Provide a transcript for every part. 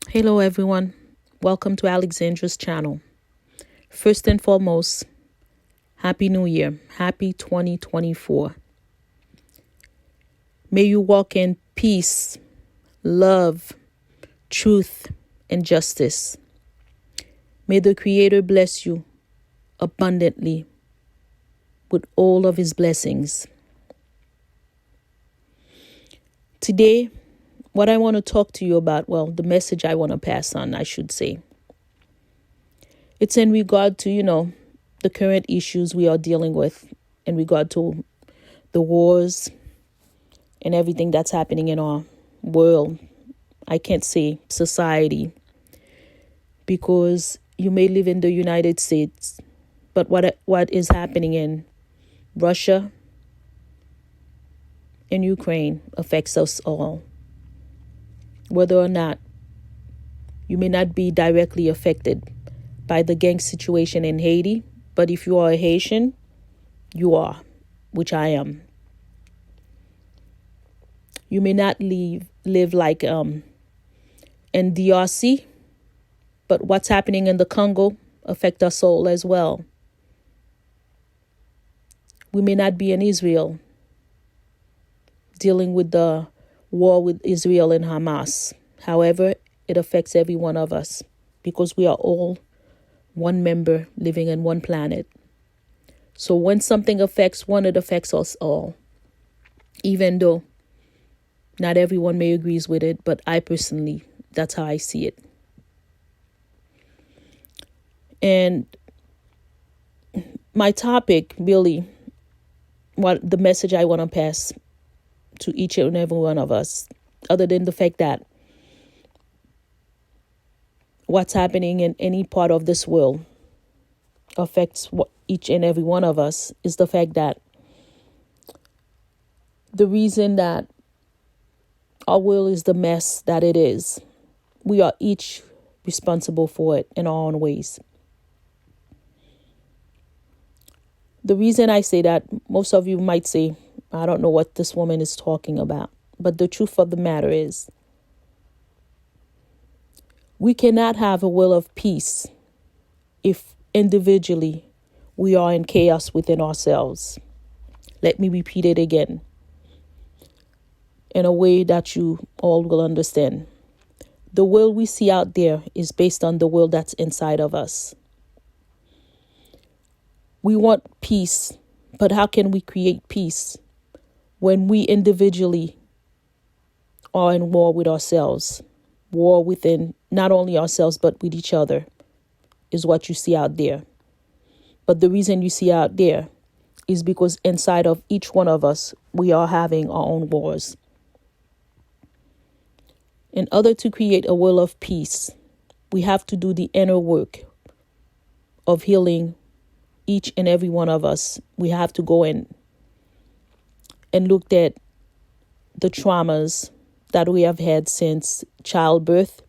Hello, everyone. Welcome to Alexandra's channel. First and foremost, Happy New Year. Happy 2024. May you walk in peace, love, truth, and justice. May the Creator bless you abundantly with all of His blessings. Today, what I want to talk to you about, the message I want to pass on, I should say. It's in regard to, the current issues we are dealing with in regard to the wars and everything that's happening in our world. I can't say society, because you may live in the United States, but what is happening in Russia and Ukraine affects us all. Whether or not you may not be directly affected by the gang situation in Haiti, but if you are a Haitian, you are, which I am. You may not live like in DRC, but what's happening in the Congo affect us all as well. We may not be in Israel, dealing with the war with Israel and Hamas. However, it affects every one of us because we are all one member living in one planet. So when something affects one, it affects us all. Even though not everyone may agree with it, but I personally, that's how I see it. And my topic, really, what the message I want to pass to each and every one of us, other than the fact that what's happening in any part of this world affects each and every one of us, is the fact that the reason that our world is the mess that it is, we are each responsible for it in our own ways. The reason I say that, most of you might say, I don't know what this woman is talking about. But the truth of the matter is, we cannot have a will of peace if individually we are in chaos within ourselves. Let me repeat it again in a way that you all will understand. The world we see out there is based on the world that's inside of us. We want peace, but how can we create peace when we individually are in war with ourselves? War within not only ourselves, but with each other is what you see out there. But the reason you see out there is because inside of each one of us, we are having our own wars. In order to create a will of peace, we have to do the inner work of healing each and every one of us. We have to go in and look at the traumas that we have had since childbirth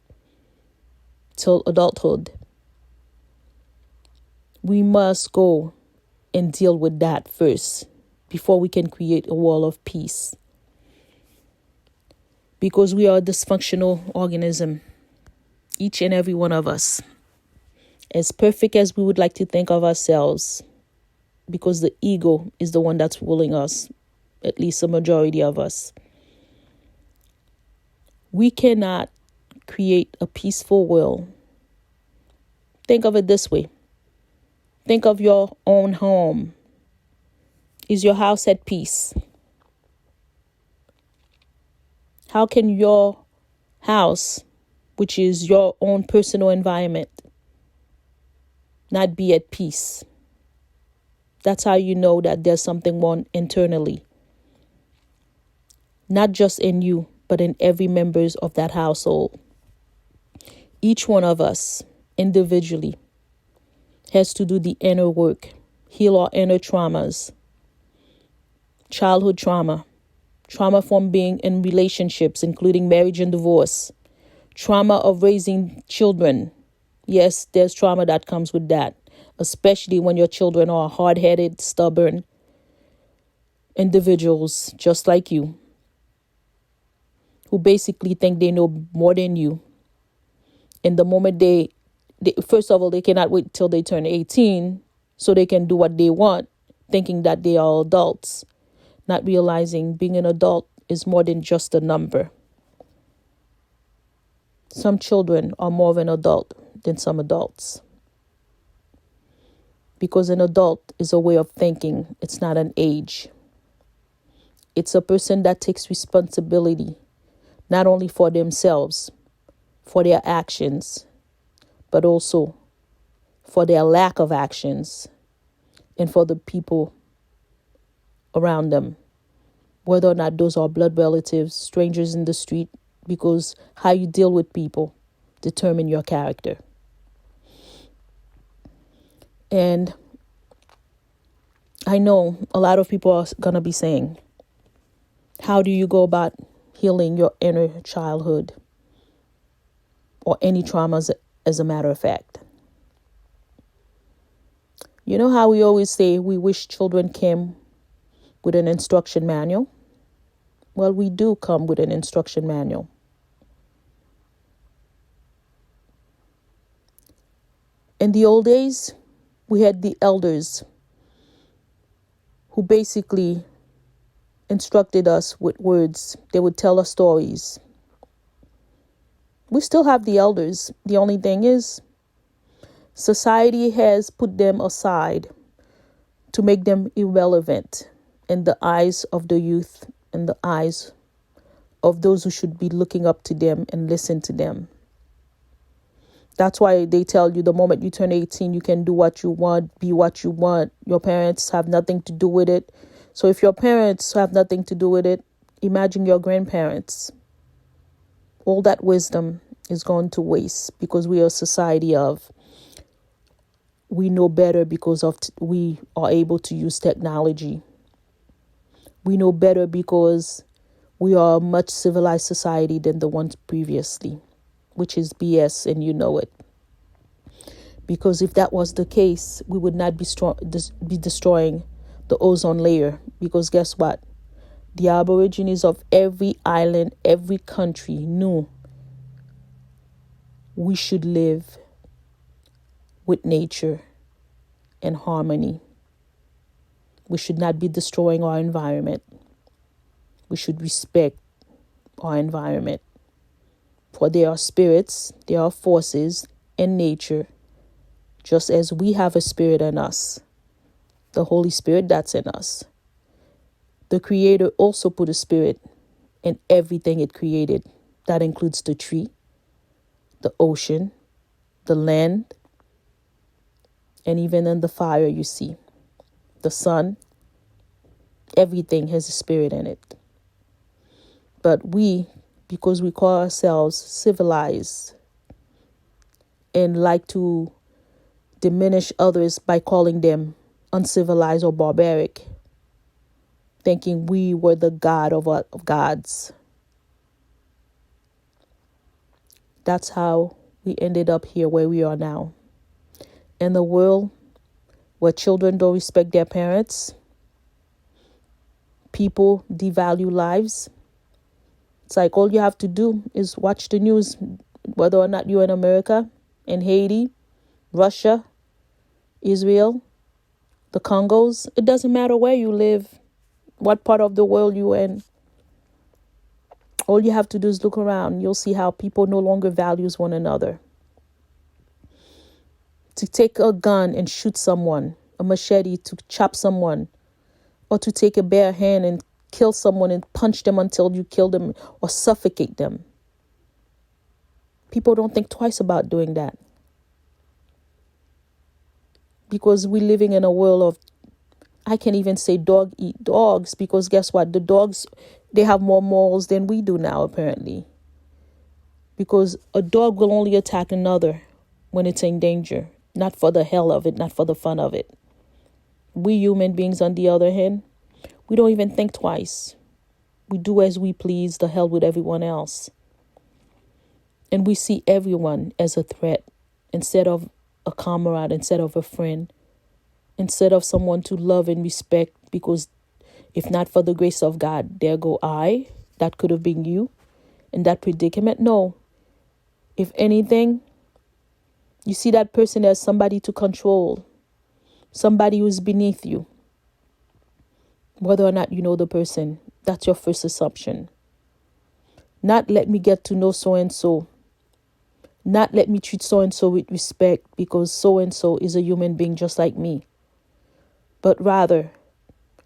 till adulthood. We must go and deal with that first before we can create a wall of peace. Because we are a dysfunctional organism, each and every one of us. As perfect as we would like to think of ourselves, because the ego is the one that's ruling us, at least a majority of us. We cannot create a peaceful world. Think of it this way. Think of your own home. Is your house at peace? How can your house, which is your own personal environment, not be at peace? That's how you know that there's something wrong internally. Not just in you, but in every member of that household. Each one of us individually has to do the inner work, heal our inner traumas, childhood trauma from being in relationships, including marriage and divorce, trauma of raising children. Yes, there's trauma that comes with that, especially when your children are hard-headed, stubborn individuals just like you, who basically think they know more than you. And the moment they first of all, they cannot wait till they turn 18 so they can do what they want, thinking that they are adults, not realizing being an adult is more than just a number. Some children are more of an adult than some adults. Because an adult is a way of thinking, it's not an age. It's a person that takes responsibility, not only for themselves, for their actions, but also for their lack of actions and for the people around them, whether or not those are blood relatives, strangers in the street, because how you deal with people determine your character. And I know a lot of people are going to be saying, how do you go about healing your inner childhood or any traumas, as a matter of fact? You know how we always say we wish children came with an instruction manual? Well, we do come with an instruction manual. In the old days, we had the elders who basically instructed us with words. They would tell us stories. We still have the elders. The only thing is, society has put them aside to make them irrelevant in the eyes of the youth, in the eyes of those who should be looking up to them and listen to them. That's why they tell you the moment you turn 18, you can do what you want, be what you want. Your parents have nothing to do with it. So if your parents have nothing to do with it, imagine your grandparents. All that wisdom is going to waste because we are a society of we know better because of we are able to use technology. We know better because we are a much civilized society than the ones previously, which is BS, and you know it. Because if that was the case, we would not be destroying the ozone layer. Because guess what? The Aborigines of every island, every country knew we should live with nature in harmony. We should not be destroying our environment. We should respect our environment. For there are spirits, there are forces in nature, just as we have a spirit in us, the Holy Spirit that's in us. The Creator also put a spirit in everything it created. That includes the tree, the ocean, the land, and even in the fire you see. The sun, everything has a spirit in it. But we, because we call ourselves civilized and like to diminish others by calling them uncivilized or barbaric, thinking we were the God of gods. That's how we ended up here where we are now. In the world where children don't respect their parents, people devalue lives. It's like all you have to do is watch the news, whether or not you're in America, in Haiti, Russia, Israel, the Congos. It doesn't matter where you live, what part of the world you're in. All you have to do is look around. You'll see how people no longer values one another. To take a gun and shoot someone, a machete to chop someone, or to take a bare hand and kill someone and punch them until you kill them or suffocate them. People don't think twice about doing that. Because we're living in a world of, I can't even say dog eat dogs, because guess what? The dogs, they have more morals than we do now, apparently. Because a dog will only attack another when it's in danger. Not for the hell of it, not for the fun of it. We human beings, on the other hand, we don't even think twice. We do as we please, the hell with everyone else. And we see everyone as a threat instead of a comrade, instead of a friend, instead of someone to love and respect, because if not for the grace of God, there go I, that could have been you, in that predicament. No. If anything, You see that person as somebody to control, somebody who's beneath you. Whether or not you know the person, that's your first assumption. Not let me get to know so-and-so. Not let me treat so-and-so with respect because so-and-so is a human being just like me. But rather,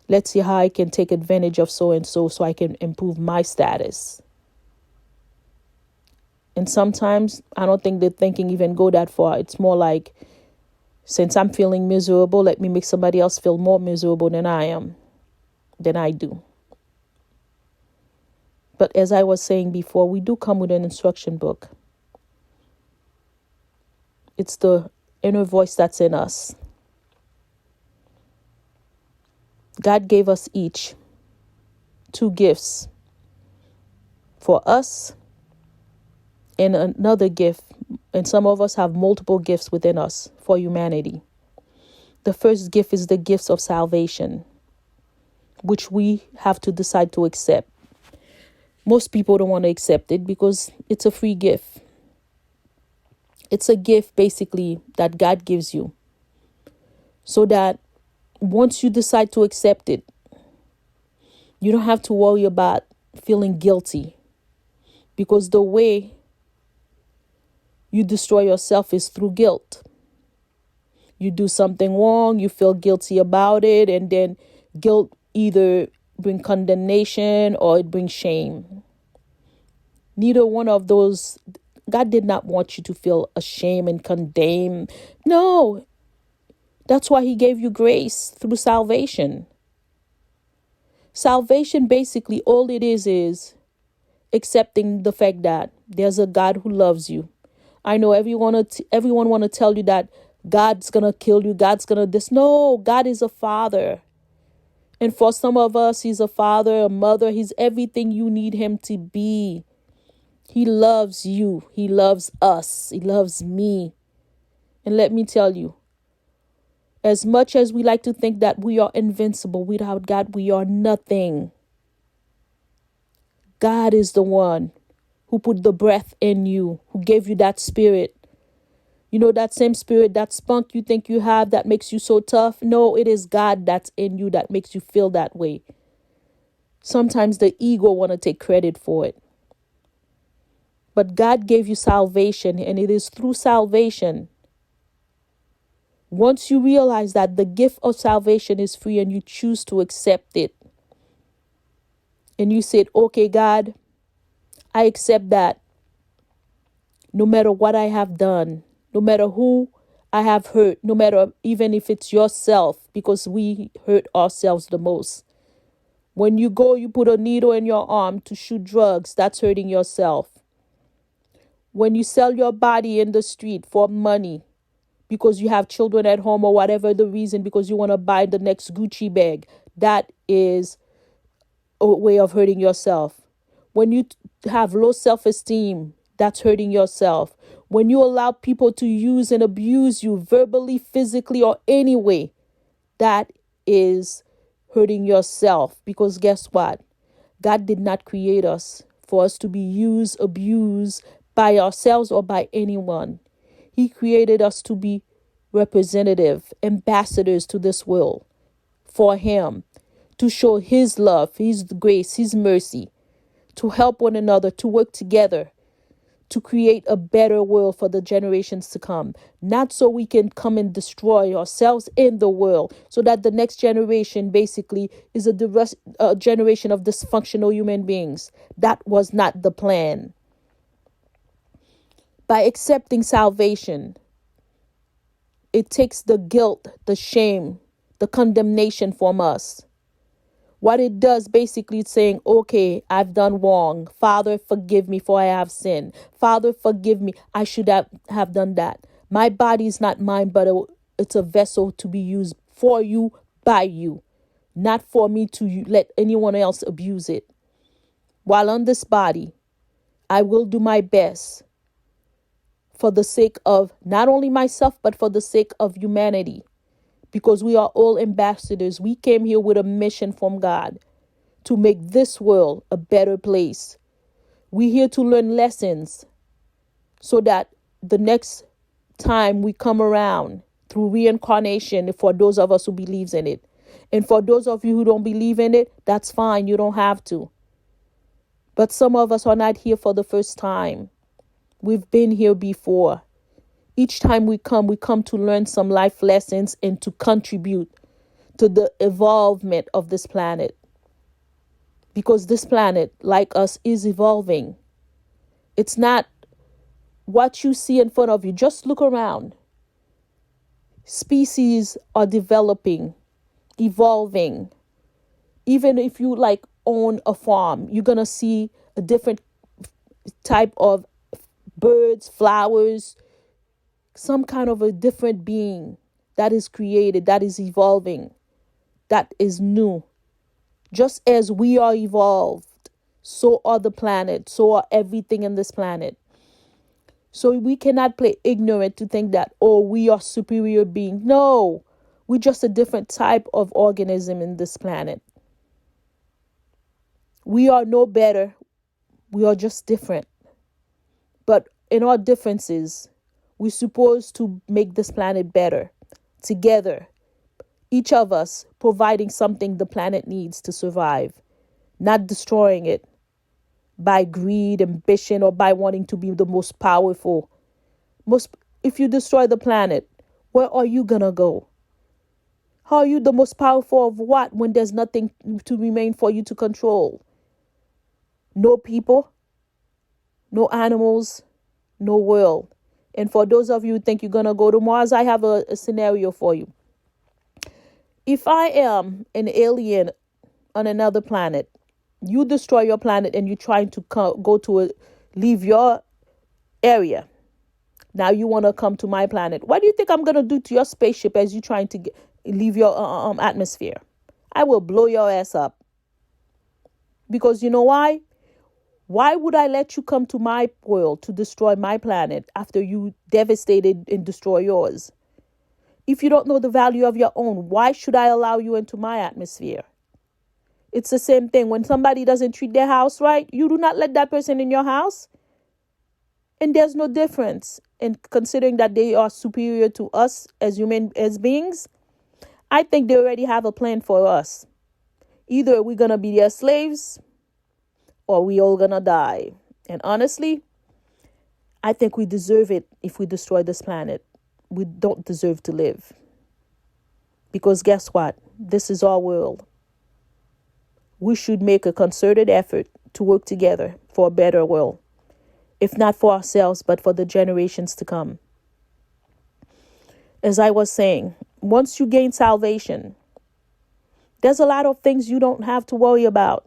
let's see how I can take advantage of so-and-so so I can improve my status. And sometimes I don't think the thinking even go that far. It's more like, since I'm feeling miserable, let me make somebody else feel more miserable than I do. But as I was saying before, we do come with an instruction book. It's the inner voice that's in us. God gave us each 2 gifts for us and another gift. And some of us have multiple gifts within us for humanity. The first gift is the gifts of salvation, which we have to decide to accept. Most people don't want to accept it because it's a free gift. It's a gift basically that God gives you, so that once you decide to accept it, you don't have to worry about feeling guilty, because the way you destroy yourself is through guilt. You do something wrong, you feel guilty about it, and then guilt either brings condemnation or it brings shame. Neither one of those. God did not want you to feel ashamed and condemned. No, that's why he gave you grace through salvation. Salvation, basically, all it is accepting the fact that there's a God who loves you. I know everyone want to tell you that God's going to kill you. God's going to this. No, God is a father. And for some of us, he's a father, a mother. He's everything you need him to be. He loves you. He loves us. He loves me. And let me tell you, as much as we like to think that we are invincible, without God, we are nothing. God is the one who put the breath in you, who gave you that spirit. You know, that same spirit, that spunk you think you have that makes you so tough. No, it is God that's in you that makes you feel that way. Sometimes the ego want to take credit for it. But God gave you salvation, and it is through salvation. Once you realize that the gift of salvation is free and you choose to accept it, and you said, okay, God, I accept that. No matter what I have done, no matter who I have hurt, no matter even if it's yourself, because we hurt ourselves the most. When you go, you put a needle in your arm to shoot drugs, that's hurting yourself. When you sell your body in the street for money, because you have children at home or whatever the reason, because you want to buy the next Gucci bag, that is a way of hurting yourself. When you have low self-esteem, that's hurting yourself. When you allow people to use and abuse you verbally, physically, or any way, that is hurting yourself. Because guess what? God did not create us for us to be used, abused by ourselves or by anyone. He created us to be representative, ambassadors to this world for him, to show his love, his grace, his mercy, to help one another, to work together, to create a better world for the generations to come. Not so we can come and destroy ourselves in the world, so that the next generation basically is a generation of dysfunctional human beings. That was not the plan. By accepting salvation, it takes the guilt, the shame, the condemnation from us. What it does, basically, it's saying, okay, I've done wrong. Father, forgive me for I have sinned. Father, forgive me. I should have done that. My body is not mine, but it's a vessel to be used for you, by you. Not for me to let anyone else abuse it. While on this body, I will do my best for the sake of not only myself, but for the sake of humanity. Because we are all ambassadors. We came here with a mission from God to make this world a better place. We're here to learn lessons so that the next time we come around through reincarnation for those of us who believes in it. And for those of you who don't believe in it, that's fine. You don't have to. But some of us are not here for the first time. We've been here before. Each time we come to learn some life lessons and to contribute to the evolvement of this planet. Because this planet, like us, is evolving. It's not what you see in front of you. Just look around. Species are developing, evolving. Even if you own a farm, you're going to see a different type of birds, flowers, some kind of a different being that is created, that is evolving, that is new. Just as we are evolved, so are the planet, so are everything in this planet. So we cannot play ignorant to think that, we are superior beings. No, we're just a different type of organism in this planet. We are no better. We are just different. But in our differences, we're supposed to make this planet better together. Each of us providing something the planet needs to survive, not destroying it by greed, ambition, or by wanting to be the most powerful. If you destroy the planet, where are you going to go? How are you the most powerful of what when there's nothing to remain for you to control? No people, no animals, no world. And for those of you who think you're going to go to Mars, I have a scenario for you. If I am an alien on another planet, you destroy your planet and you're trying to leave your area. Now you want to come to my planet. What do you think I'm going to do to your spaceship as you're trying to leave your atmosphere? I will blow your ass up. Because you know why? Why would I let you come to my world to destroy my planet after you devastated and destroy yours? If you don't know the value of your own, why should I allow you into my atmosphere? It's the same thing. When somebody doesn't treat their house right, you do not let that person in your house. And there's no difference in considering that they are superior to us as beings. I think they already have a plan for us. Either we're going to be their slaves or we all going to die. And honestly, I think we deserve it if we destroy this planet. We don't deserve to live. Because guess what? This is our world. We should make a concerted effort to work together for a better world. If not for ourselves, but for the generations to come. As I was saying, once you gain salvation, there's a lot of things you don't have to worry about.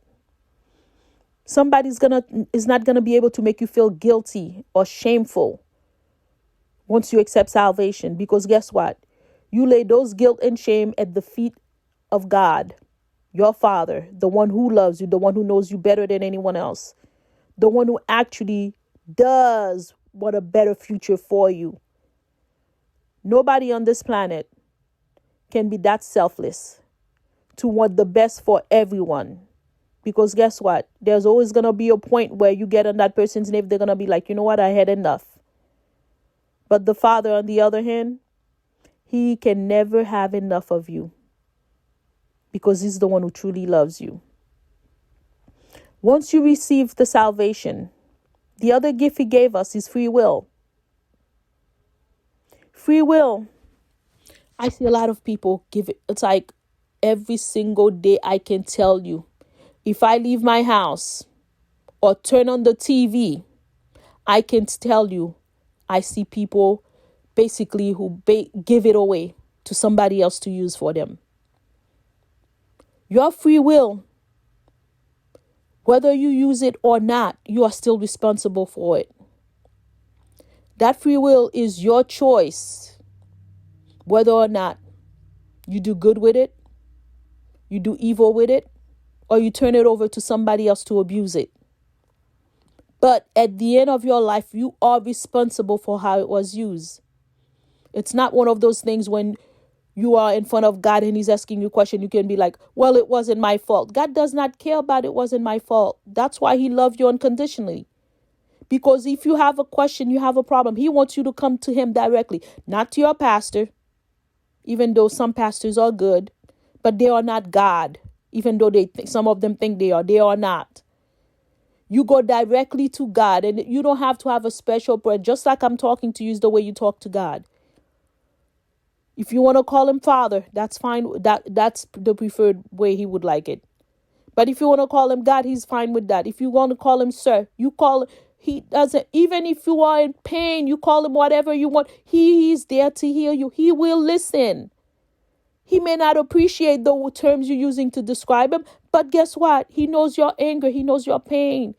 Somebody's is not gonna be able to make you feel guilty or shameful once you accept salvation. Because guess what? You lay those guilt and shame at the feet of God, your Father, the one who loves you, the one who knows you better than anyone else, the one who actually does want a better future for you. Nobody on this planet can be that selfless to want the best for everyone. Because guess what? There's always going to be a point where you get on that person's nerve. They're going to be like, you know what? I had enough. But the Father, on the other hand, he can never have enough of you. Because he's the one who truly loves you. Once you receive the salvation, the other gift he gave us is free will. Free will. I see a lot of people give it. It's like every single day I can tell you. If I leave my house or turn on the TV, I can tell you I see people basically who give it away to somebody else to use for them. Your free will, whether you use it or not, you are still responsible for it. That free will is your choice, whether or not you do good with it, you do evil with it, or you turn it over to somebody else to abuse it. But at the end of your life, you are responsible for how it was used. It's not one of those things when you are in front of God and he's asking you a question, you can be like, well, it wasn't my fault. God does not care about it wasn't my fault. That's why he loved you unconditionally. Because if you have a question, you have a problem, he wants you to come to him directly, not to your pastor, even though some pastors are good, but they are not God, even though some of them think they are not. You go directly to God, and you don't have to have a special prayer. Just like I'm talking to you is the way you talk to God. If you want to call him Father, that's fine. That's the preferred way he would like it. But if you want to call him God, he's fine with that. If you want to call him Sir, you call. He doesn't. Even if you are in pain, you call him whatever you want. He's there to heal you. He will listen. He may not appreciate the terms you're using to describe him, but guess what? He knows your anger. He knows your pain.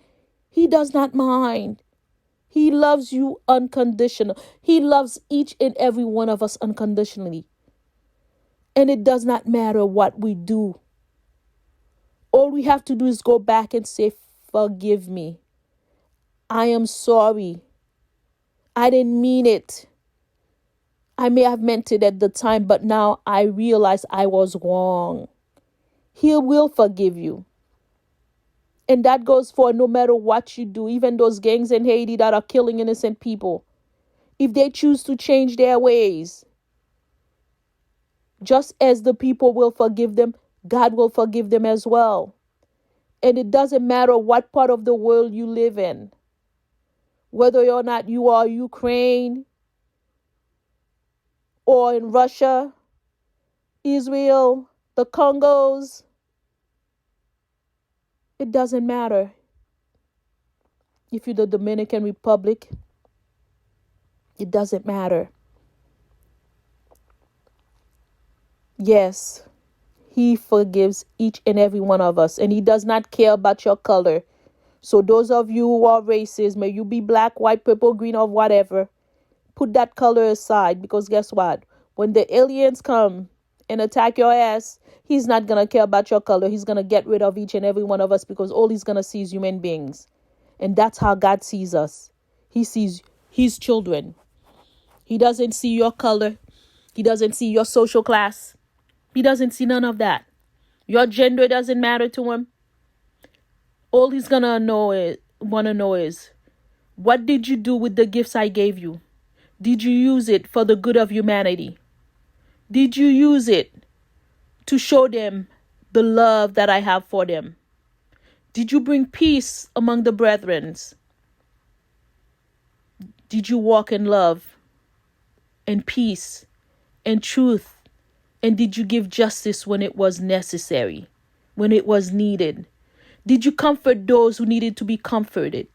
He does not mind. He loves you unconditional. He loves each and every one of us unconditionally. And it does not matter what we do. All we have to do is go back and say, forgive me. I am sorry. I didn't mean it. I may have meant it at the time, but now I realize I was wrong. He will forgive you. And that goes for no matter what you do, even those gangs in Haiti that are killing innocent people. If they choose to change their ways, just as the people will forgive them, God will forgive them as well. And it doesn't matter what part of the world you live in, whether or not you are Ukraine or in Russia, Israel, the Congos. It doesn't matter. If you're the Dominican Republic, it doesn't matter. Yes, he forgives each and every one of us, and he does not care about your color. So those of you who are racist, may you be black, white, purple, green, or whatever, put that color aside, because guess what? When the aliens come and attack your ass, he's not going to care about your color. He's going to get rid of each and every one of us, because all he's going to see is human beings. And that's how God sees us. He sees his children. He doesn't see your color. He doesn't see your social class. He doesn't see none of that. Your gender doesn't matter to him. All he's going to want to know is, what did you do with the gifts I gave you? Did you use it for the good of humanity? Did you use it to show them the love that I have for them? Did you bring peace among the brethren? Did you walk in love and peace and truth? And did you give justice when it was necessary, when it was needed? Did you comfort those who needed to be comforted?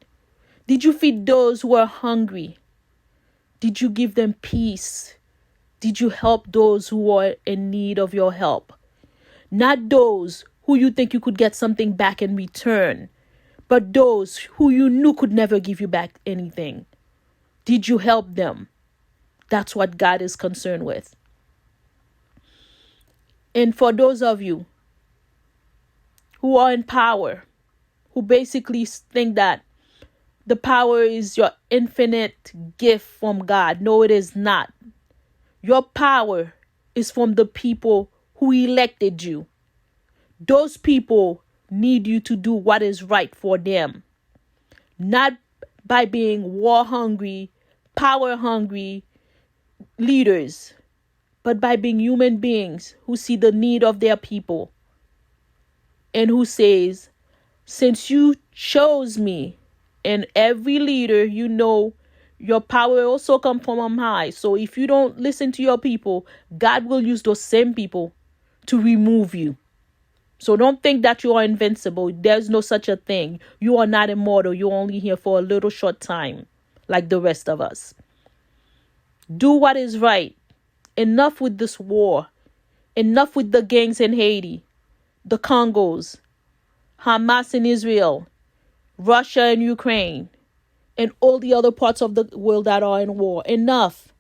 Did you feed those who were hungry? Did you give them peace? Did you help those who are in need of your help? Not those who you think you could get something back in return, but those who you knew could never give you back anything. Did you help them? That's what God is concerned with. And for those of you who are in power, who basically think that the power is your infinite gift from God. No, it is not. Your power is from the people who elected you. Those people need you to do what is right for them. Not by being war hungry, power hungry leaders, but by being human beings who see the need of their people and who says, since you chose me, and every leader, you know, your power also comes from on high. So if you don't listen to your people, God will use those same people to remove you. So don't think that you are invincible. There's no such a thing. You are not immortal. You're only here for a little short time, like the rest of us. Do what is right. Enough with this war. Enough with the gangs in Haiti, the Congos, Hamas in Israel, Russia and Ukraine, and all the other parts of the world that are in war. Enough.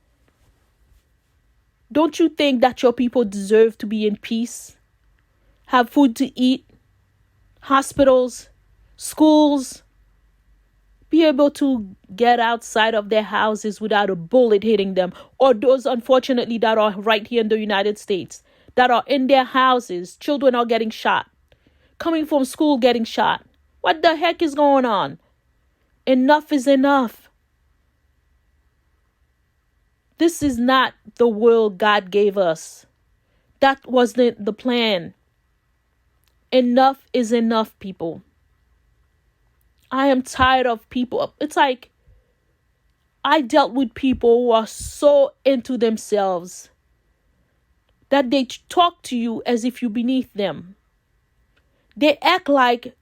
Don't you think that your people deserve to be in peace? Have food to eat, hospitals, schools, be able to get outside of their houses without a bullet hitting them, or those, unfortunately, that are right here in the United States, that are in their houses. Children are getting shot, coming from school getting shot. What the heck is going on? Enough is enough. This is not the world God gave us. That wasn't the plan. Enough is enough, people. I am tired of people. It's like I dealt with people who are so into themselves that they talk to you as if you're beneath them. They act like,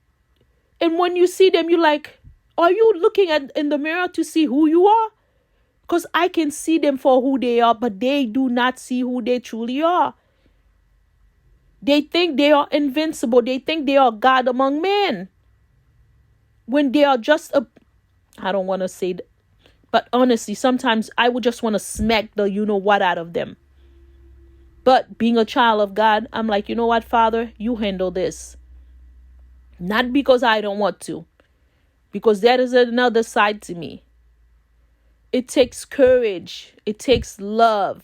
and when you see them, you're like, are you looking in the mirror to see who you are? Because I can see them for who they are, but they do not see who they truly are. They think they are invincible. They think they are God among men. When they are just I don't want to say that, but honestly, sometimes I would just want to smack the you-know-what out of them. But being a child of God, I'm like, you know what, Father? You handle this. Not because I don't want to. Because that is another side to me. It takes courage. It takes love.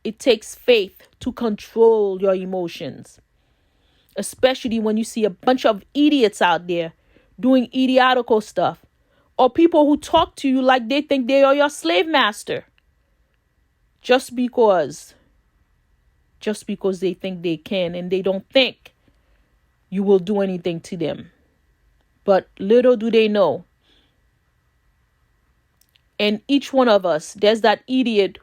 It takes faith to control your emotions. Especially when you see a bunch of idiots out there doing idiotical stuff. Or people who talk to you like they think they are your slave master. Just because they think they can, and they don't think you will do anything to them. But little do they know. And each one of us, there's that idiot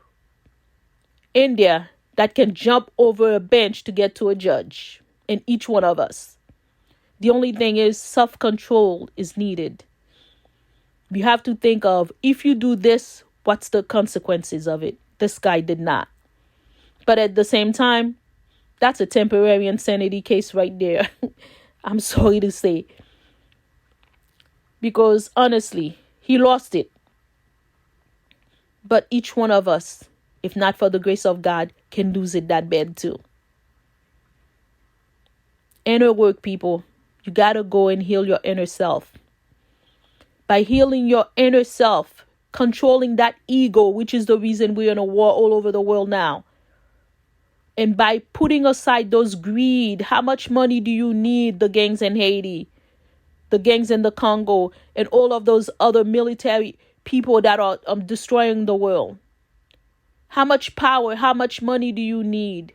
in there that can jump over a bench to get to a judge. In each one of us. The only thing is self-control is needed. You have to think of, if you do this, what's the consequences of it? This guy did not. But at the same time, that's a temporary insanity case right there. I'm sorry to say. Because honestly, he lost it. But each one of us, if not for the grace of God, can lose it that bad too. Inner work, people. You got to go and heal your inner self. By healing your inner self, controlling that ego, which is the reason we're in a war all over the world now. And by putting aside those greed, how much money do you need? The gangs in Haiti, the gangs in the Congo, and all of those other military people that are destroying the world. How much power, how much money do you need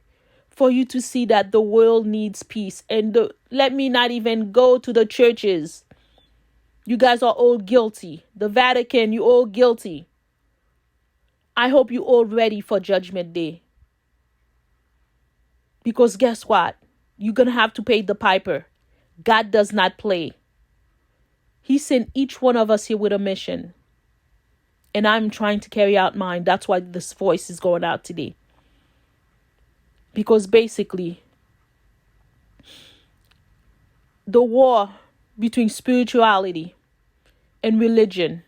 for you to see that the world needs peace? And let me not even go to the churches. You guys are all guilty. The Vatican, you all guilty. I hope you all ready for Judgment Day. Because guess what? You're going to have to pay the piper. God does not play. He sent each one of us here with a mission. And I'm trying to carry out mine. That's why this voice is going out today. Because basically, the war between spirituality and religion,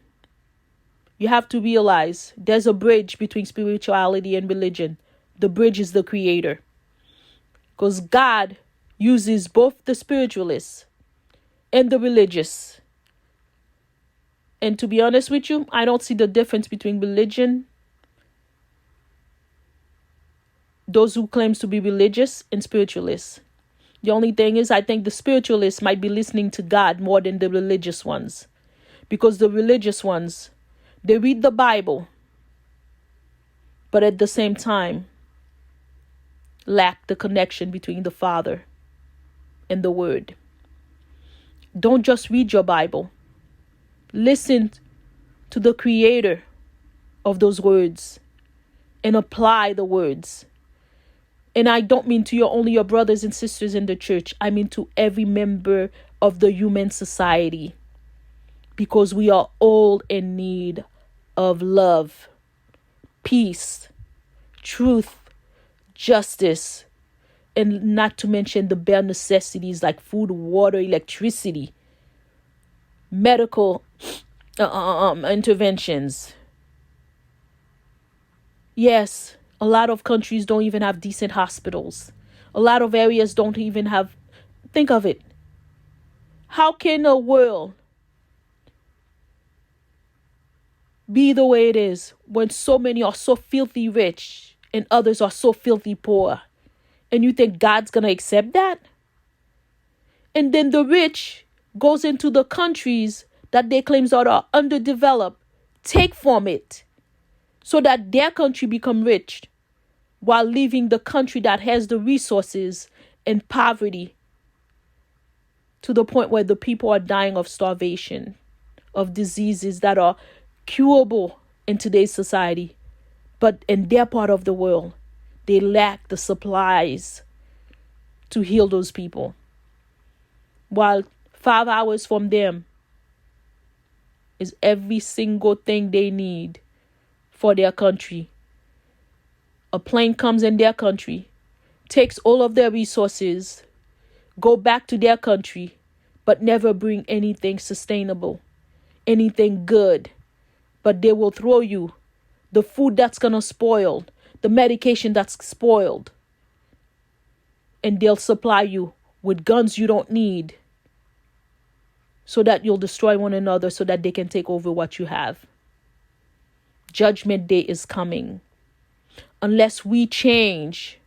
you have to realize there's a bridge between spirituality and religion. The bridge is the Creator. Because God uses both the spiritualists and the religious. And to be honest with you, I don't see the difference between religion, those who claims to be religious, and spiritualists. The only thing is, I think the spiritualists might be listening to God more than the religious ones. Because the religious ones, they read the Bible, but at the same time, lack the connection between the Father and the Word. Don't just read your Bible. Listen to the Creator of those words and apply the words. And I don't mean to only your brothers and sisters in the church. I mean to every member of the human society. Because we are all in need of love, peace, truth, justice, and not to mention the bare necessities like food, water, electricity, medical interventions. Yes, a lot of countries don't even have decent hospitals. A lot of areas don't even have. Think of it. How can a world be the way it is when so many are so filthy rich and others are so filthy poor? And you think God's going to accept that? And then the rich goes into the countries that they claim are underdeveloped, take from it so that their country become rich while leaving the country that has the resources in poverty to the point where the people are dying of starvation, of diseases that are curable in today's society. But in their part of the world, they lack the supplies to heal those people. While 5 hours from them is every single thing they need for their country. A plane comes in their country, takes all of their resources, go back to their country, but never bring anything sustainable, anything good. But they will throw you the food that's gonna spoil, the medication that's spoiled, and they'll supply you with guns you don't need so that you'll destroy one another so that they can take over what you have. Judgment Day is coming. Unless we change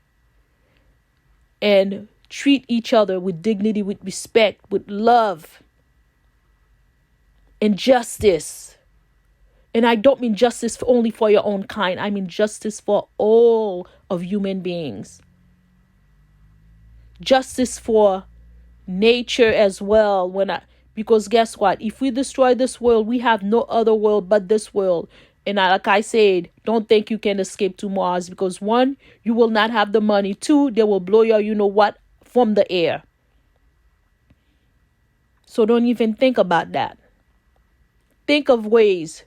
and treat each other with dignity, with respect, with love and justice. And I don't mean justice only for your own kind. I mean justice for all of human beings. Justice for nature as well. Because guess what? If we destroy this world, we have no other world but this world. And like I said, don't think you can escape to Mars because 1, you will not have the money. 2, they will blow your you-know-what from the air. So don't even think about that. Think of ways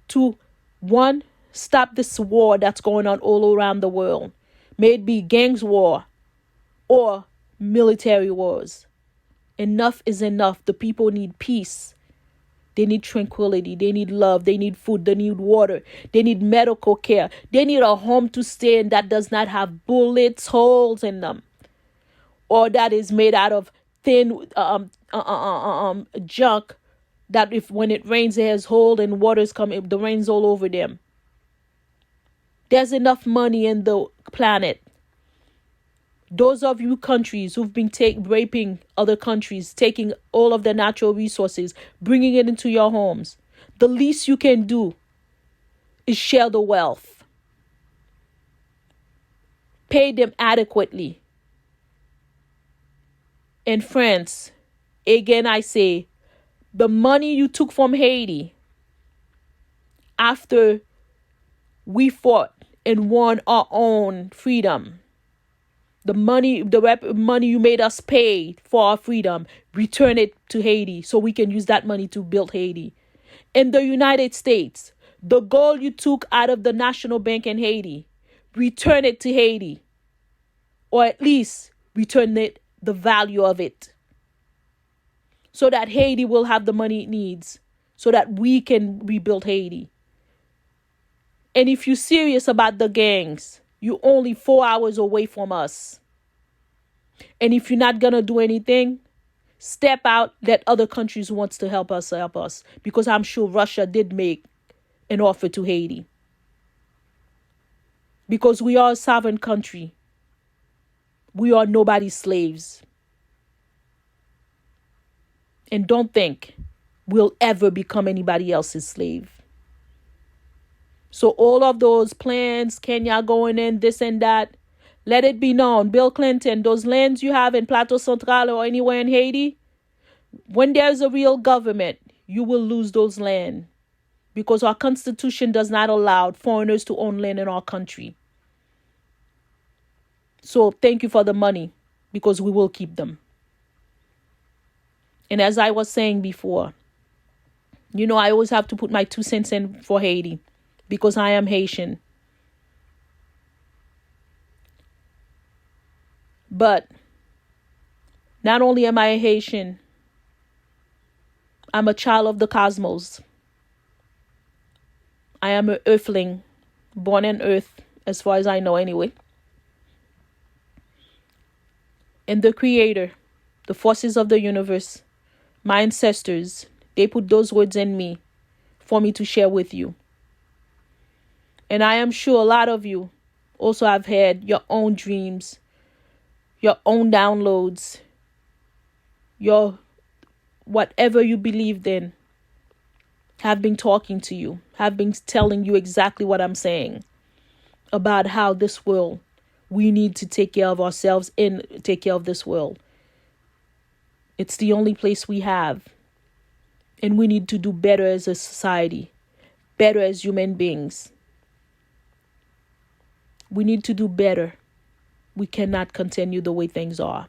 to, 1, stop this war that's going on all around the world. May it be gangs war or military wars. Enough is enough. The people need peace. They need tranquility. They need love. They need food. They need water. They need medical care. They need a home to stay in that does not have bullets, holes in them, or that is made out of thin junk that if when it rains it has hole and water's coming, the rain's all over them. There's enough money in the planet. Those of you countries who've been raping other countries, taking all of their natural resources, bringing it into your homes, the least you can do is share the wealth. Pay them adequately. In France, again I say, the money you took from Haiti after we fought and won our own freedom, the money you made us pay for our freedom, return it to Haiti so we can use that money to build Haiti. In the United States, the gold you took out of the National Bank in Haiti, return it to Haiti. Or at least return it the value of it. So that Haiti will have the money it needs. So that we can rebuild Haiti. And if you're serious about the gangs, you're only 4 hours away from us. And if you're not going to do anything, step out, let other countries who wants to help us. Because I'm sure Russia did make an offer to Haiti. Because we are a sovereign country. We are nobody's slaves. And don't think we'll ever become anybody else's slave. So all of those plans, Kenya going in, this and that, let it be known, Bill Clinton, those lands you have in Plateau Central or anywhere in Haiti, when there's a real government, you will lose those land. Because our Constitution does not allow foreigners to own land in our country. So thank you for the money, because we will keep them. And as I was saying before, I always have to put my 2 cents in for Haiti. Because I am Haitian. But not only am I a Haitian, I'm a child of the cosmos. I am an earthling, born on earth, as far as I know anyway. And the creator, the forces of the universe, my ancestors, they put those words in me for me to share with you. And I am sure a lot of you also have had your own dreams, your own downloads, your whatever you believed in have been talking to you, have been telling you exactly what I'm saying about how this world, we need to take care of ourselves and take care of this world. It's the only place we have. And we need to do better as a society, better as human beings. We need to do better. We cannot continue the way things are.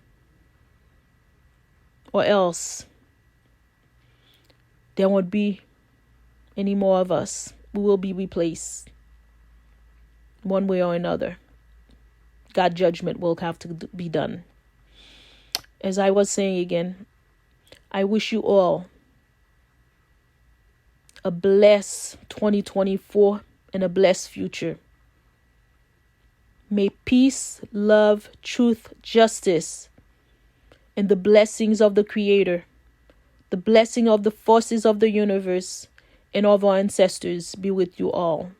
Or else there won't be any more of us. We will be replaced one way or another. God's judgment will have to be done. As I was saying again, I wish you all a blessed 2024 and a blessed future. May peace, love, truth, justice, and the blessings of the Creator, the blessing of the forces of the universe, and of our ancestors be with you all,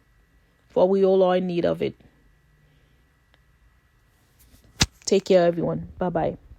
for we all are in need of it. Take care, everyone. Bye-bye.